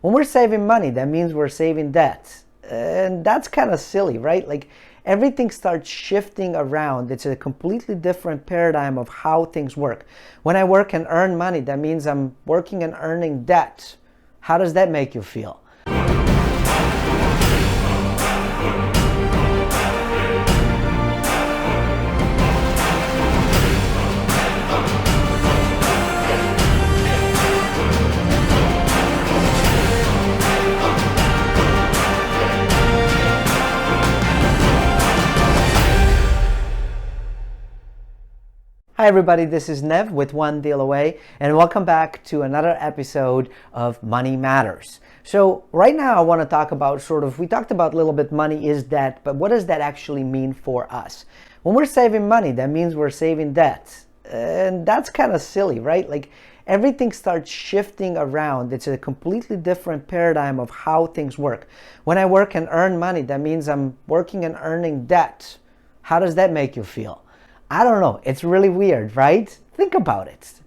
When we're saving money, that means we're saving debt. And that's kind of silly, right? Like everything starts shifting around. It's a completely different paradigm of how things work. When I work and earn money, that means I'm working and earning debt. How does that make you feel? Hi everybody, this is Nev with One Deal Away, and welcome back to another episode of Money Matters. So right now I want to talk about we talked about a little bit money is debt, but what does that actually mean for us? When we're saving money, that means we're saving debt. And that's kind of silly, right? Like everything starts shifting around. It's a completely different paradigm of how things work. When I work and earn money, that means I'm working and earning debt. How does that make you feel? I don't know. It's really weird, right? Think about it,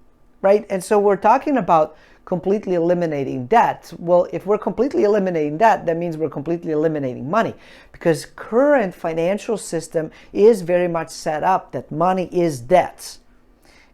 right? And so we're talking about completely eliminating debt. Well, if we're completely eliminating debt, that means we're completely eliminating money, because current financial system is very much set up that money is debt.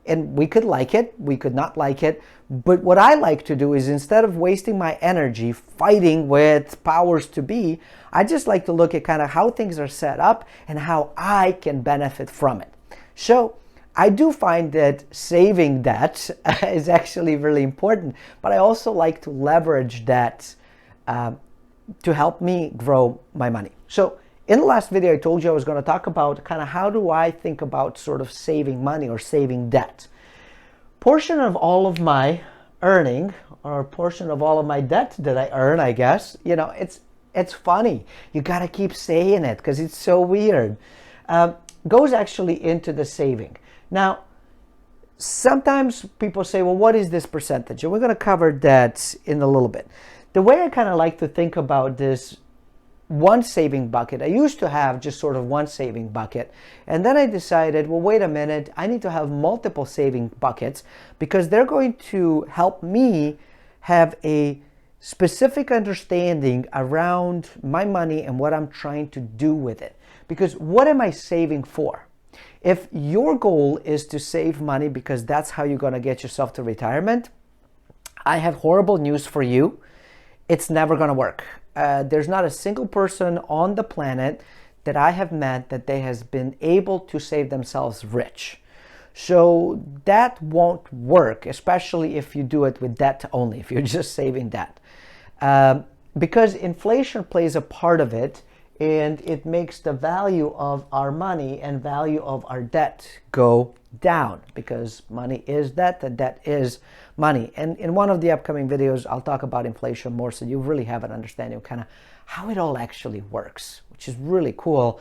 And we could like it, we could not like it. But what I like to do is, instead of wasting my energy fighting with powers to be, I just like to look at kind of how things are set up and how I can benefit from it. So I do find that saving debt is actually really important, but I also like to leverage debt to help me grow my money. So in the last video, I told you I was going to talk about kind of how do I think about sort of saving money or saving debt. Portion of all of my earning, or a portion of all of my debt that I earn, I guess, it's funny. You got to keep saying it because it's so weird. Goes actually into the saving. Now, sometimes people say, well, what is this percentage? And we're going to cover that in a little bit. The way I kind of like to think about this one saving bucket, I used to have just sort of one saving bucket. And then I decided, well, wait a minute, I need to have multiple saving buckets because they're going to help me have a specific understanding around my money and what I'm trying to do with it. Because what am I saving for? If your goal is to save money because that's how you're going to get yourself to retirement, I have horrible news for you. It's never going to work. There's not a single person on the planet that I have met that they has been able to save themselves rich. So that won't work, especially if you do it with debt only, if you're just saving debt. Because inflation plays a part of it, and it makes the value of our money and value of our debt go down, because money is debt and debt is money. And in one of the upcoming videos, I'll talk about inflation more, so you really have an understanding of kind of how it all actually works, which is really cool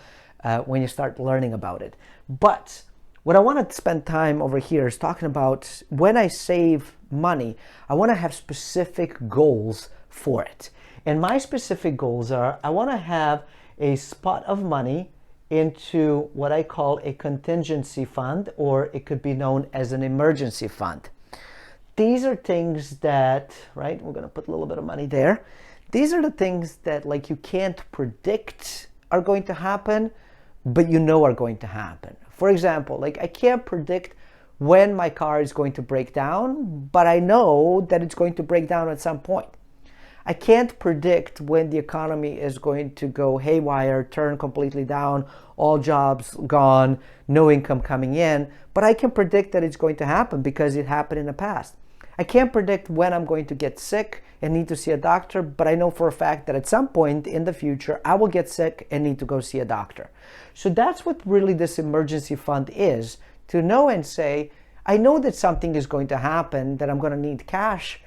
when you start learning about it. But what I want to spend time over here is talking about when I save money, I want to have specific goals for it. And my specific goals are, I want to have a spot of money into what I call a contingency fund, or it could be known as an emergency fund. These are things that, right, we're going to put a little bit of money there. These are the things that, like, you can't predict are going to happen, but you know are going to happen. For example, like, I can't predict when my car is going to break down, but I know that it's going to break down at some point. I can't predict when the economy is going to go haywire, turn completely down, all jobs gone, no income coming in, but I can predict that it's going to happen because it happened in the past. I can't predict when I'm going to get sick and need to see a doctor, but I know for a fact that at some point in the future, I will get sick and need to go see a doctor. So that's what really this emergency fund is, to know and say, I know that something is going to happen, that I'm going to need cash,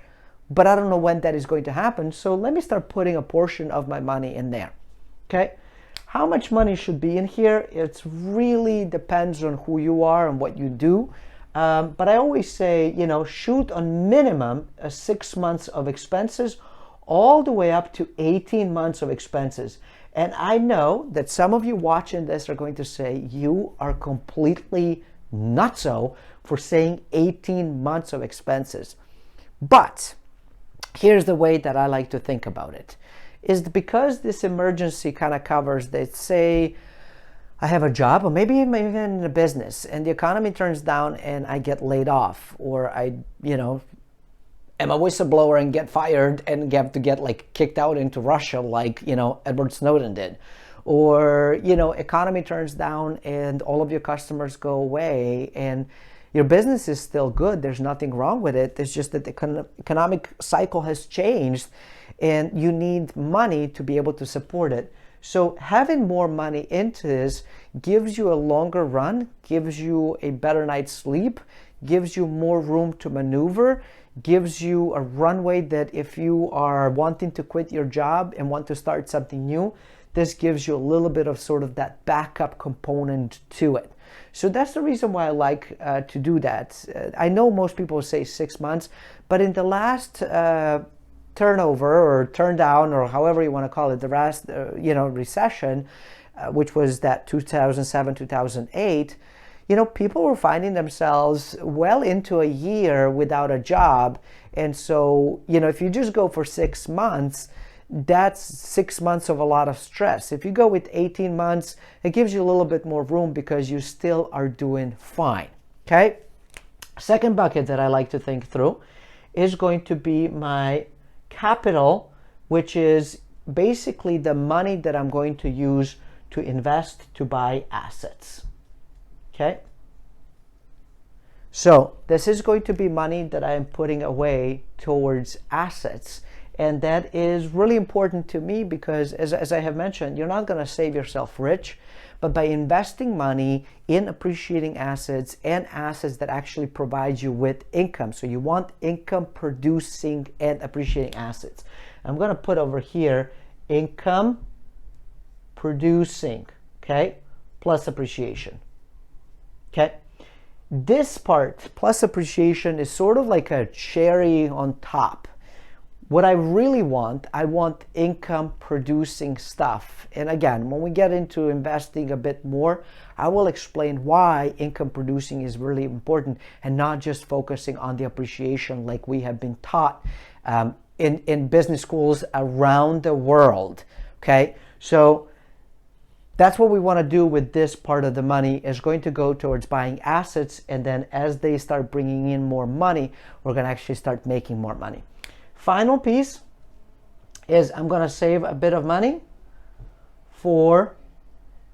but I don't know when that is going to happen. So let me start putting a portion of my money in there. Okay. How much money should be in here? It really depends on who you are and what you do. But I always say, shoot on minimum 6 months of expenses, all the way up to 18 months of expenses. And I know that some of you watching this are going to say, you are completely nutso for saying 18 months of expenses. But here's the way that I like to think about it, is because this emergency kind of covers that, say, I have a job, or maybe I'm even in a business, and the economy turns down and I get laid off, or I, am a whistleblower and get fired and have to get like kicked out into Russia like, Edward Snowden did. Or, economy turns down and all of your customers go away and your business is still good. There's nothing wrong with it. It's just that the economic cycle has changed and you need money to be able to support it. So having more money into this gives you a longer run, gives you a better night's sleep, gives you more room to maneuver, gives you a runway that if you are wanting to quit your job and want to start something new, this gives you a little bit of sort of that backup component to it. So that's the reason why I like to do that. I know most people say 6 months, but in the last turnover or turn down or however you want to call it, the last recession, which was that 2007, 2008, people were finding themselves well into a year without a job. And so, if you just go for 6 months, that's 6 months of a lot of stress. If you go with 18 months, it gives you a little bit more room because you still are doing fine. Okay? Second bucket that I like to think through is going to be my capital, which is basically the money that I'm going to use to invest to buy assets. Okay? So this is going to be money that I am putting away towards assets. And that is really important to me because, as I have mentioned, you're not going to save yourself rich, but by investing money in appreciating assets and assets that actually provide you with income. So you want income producing and appreciating assets. I'm going to put over here income producing, okay, plus appreciation. Okay. This part plus appreciation is sort of like a cherry on top. What I really want, I want income producing stuff. And again, when we get into investing a bit more, I will explain why income producing is really important and not just focusing on the appreciation like we have been taught in business schools around the world. Okay, so that's what we want to do with this part of the money, is going to go towards buying assets, and then as they start bringing in more money, we're going to actually start making more money. Final piece is I'm going to save a bit of money for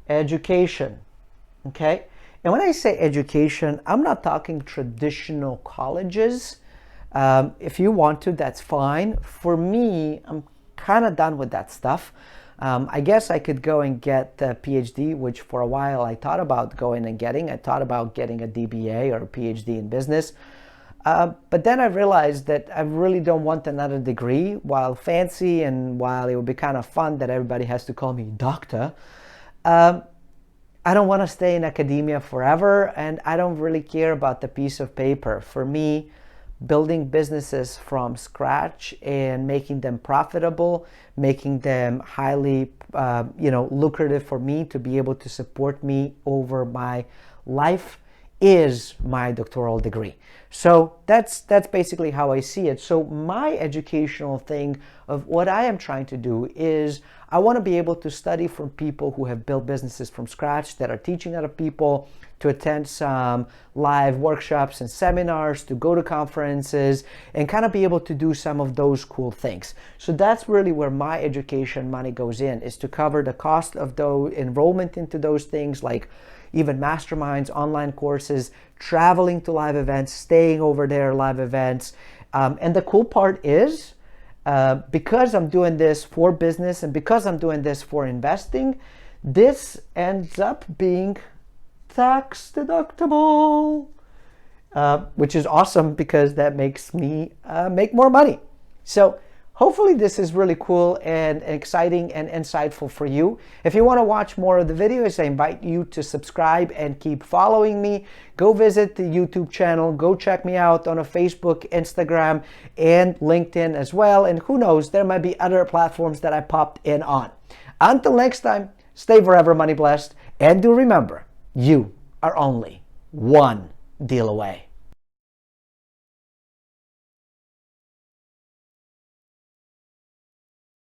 education. Okay? And when I say education, I'm not talking traditional colleges. If you want to, that's fine. For me, I'm kind of done with that stuff. I guess I could go and get a PhD, which for a while I thought about going and getting. I thought about getting a DBA or a PhD in business. But then I realized that I really don't want another degree. While fancy and while it would be kind of fun that everybody has to call me doctor, I don't want to stay in academia forever, and I don't really care about the piece of paper. For me, building businesses from scratch and making them profitable, making them highly lucrative for me to be able to support me over my life is my doctoral degree. So that's basically how I see it. So my educational thing of what I am trying to do is I want to be able to study from people who have built businesses from scratch, that are teaching other people, to attend some live workshops and seminars, to go to conferences, and kind of be able to do some of those cool things. So that's really where my education money goes in, is to cover the cost of the enrollment into those things, like even masterminds, online courses, traveling to live events, staying over there, live events. And the cool part is, because I'm doing this for business and because I'm doing this for investing, this ends up being tax deductible, which is awesome because that makes me make more money. So hopefully this is really cool and exciting and insightful for you. If you want to watch more of the videos, I invite you to subscribe and keep following me. Go visit the YouTube channel. Go check me out on a Facebook, Instagram, and LinkedIn as well. And who knows, there might be other platforms that I popped in on. Until next time, stay forever money blessed. And do remember, you are only one deal away.